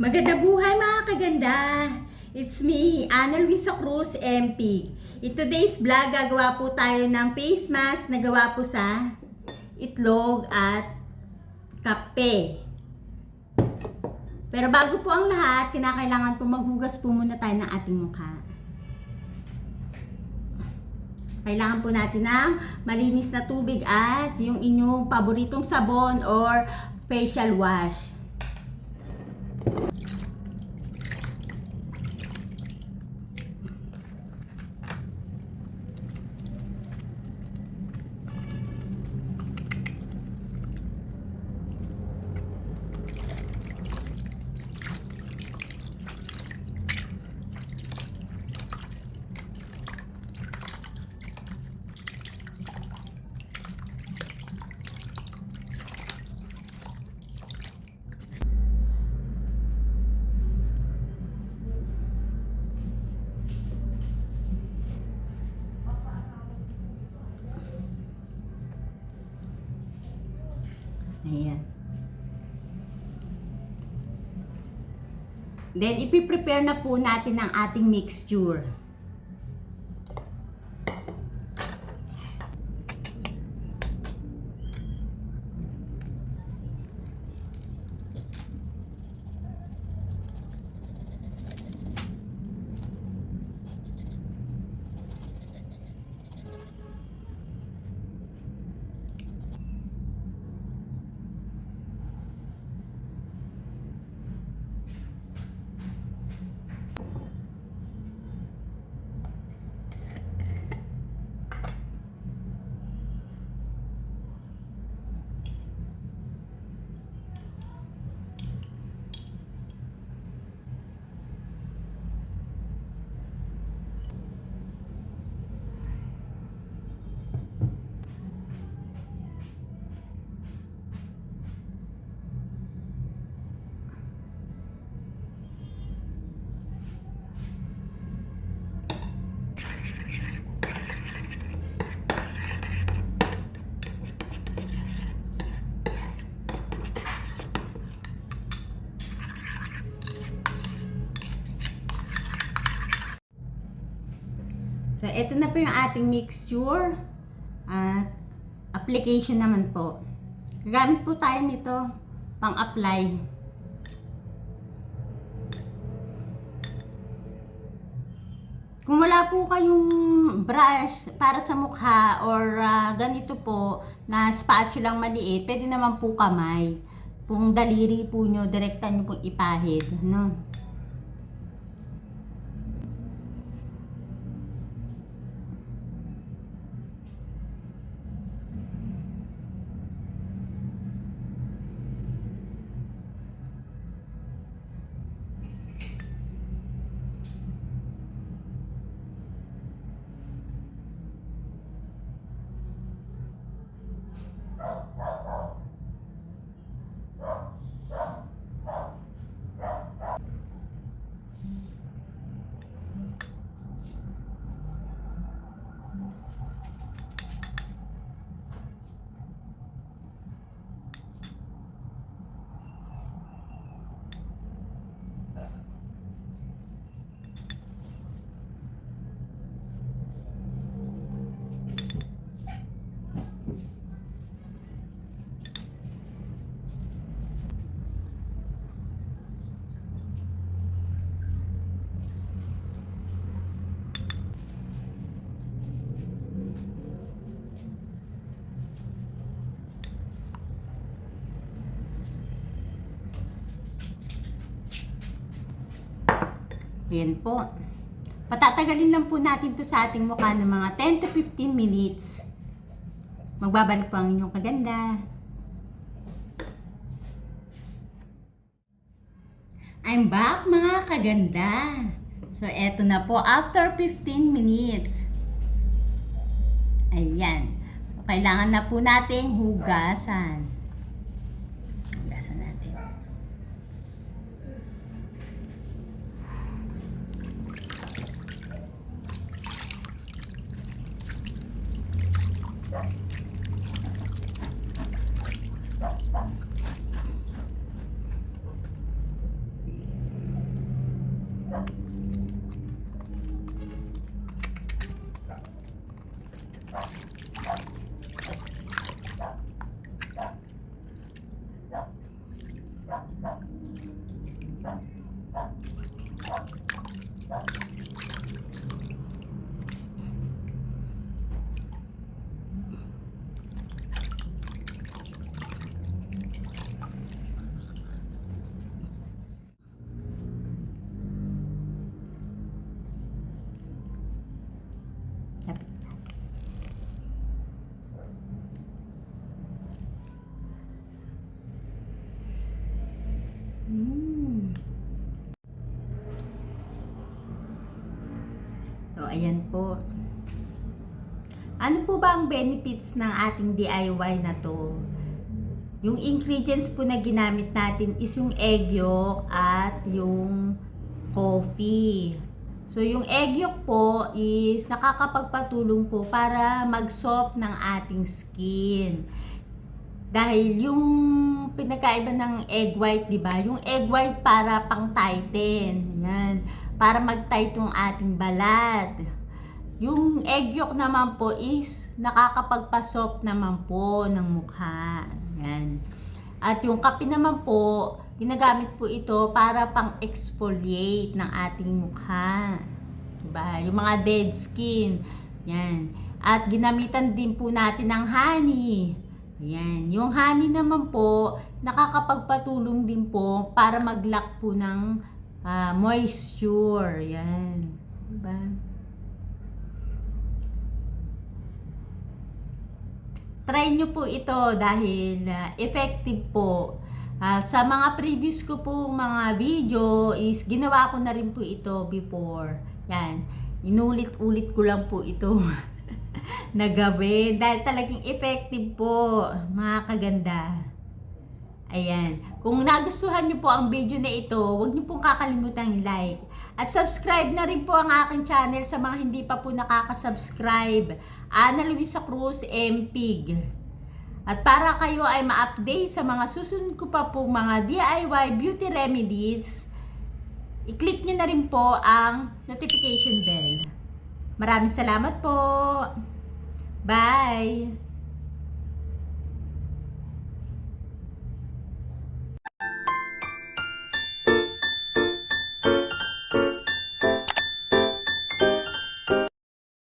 Magandang buhay mga kaganda! It's me, Ana Luisa Cruz, MP. In today's vlog, gagawa po tayo ng face mask na gawa po sa itlog at kape. Pero bago po ang lahat, kinakailangan po maghugas po muna tayo ng ating mukha. Kailangan po natin ng malinis na tubig at yung inyong paboritong sabon or facial wash. Ayan. Then, ipiprepare na po natin ang ating mixture. So, ito na po yung ating mixture at application naman po. Gagamit po tayo nito pang-apply. Kung wala po kayong brush para sa mukha or ganito po na spatula lang maliit, pwede naman po kamay. Kung daliri po nyo, direktan nyo pong ipahid. No? Ayan po. Patatagalin lang po natin to sa ating mukha ng mga 10 to 15 minutes. Magbabalik po ang inyong kaganda. I'm back mga kaganda. So, eto na po. After 15 minutes. Ayan. Kailangan na po nating hugasan. Hugasan natin. ayan po. Ano po ba ang benefits ng ating DIY na to? Yung ingredients po na ginamit natin is yung egg yolk at yung coffee. So, yung egg yolk po is nakakapagpatulong po para mag-soft ng ating skin. Dahil yung pinagkaiba ng egg white, di ba? Yung egg white para pang-tighten. Yan. Para mag-tight yung ating balat. Yung egg yolk naman po is nakakapagpa-soft naman po ng mukha. Yan. At yung kape naman po, ginagamit po ito para pang-exfoliate ng ating mukha. Diba? Yung mga dead skin. Yan. At ginamitan din po natin ng honey. Yan. Yung honey naman po, nakakapagpatulong din po para mag-lock po ng moisture. Yan. Diba? Try nyo po ito dahil effective po. Sa mga previous ko po mga video is ginawa ko na rin po ito before. Yan. Inulit-ulit ko lang po ito na gawin dahil talagang effective po mga kaganda. Ayan. Kung nagustuhan nyo po ang video na ito, huwag nyo pong kakalimutan i-like. At subscribe na rin po ang aking channel sa mga hindi pa po nakaka-subscribe. Ana Luisa Cruz, MPig. At para kayo ay ma-update sa mga susunod ko pa po mga DIY beauty remedies, i-click nyo na rin po ang notification bell. Maraming salamat po. Bye!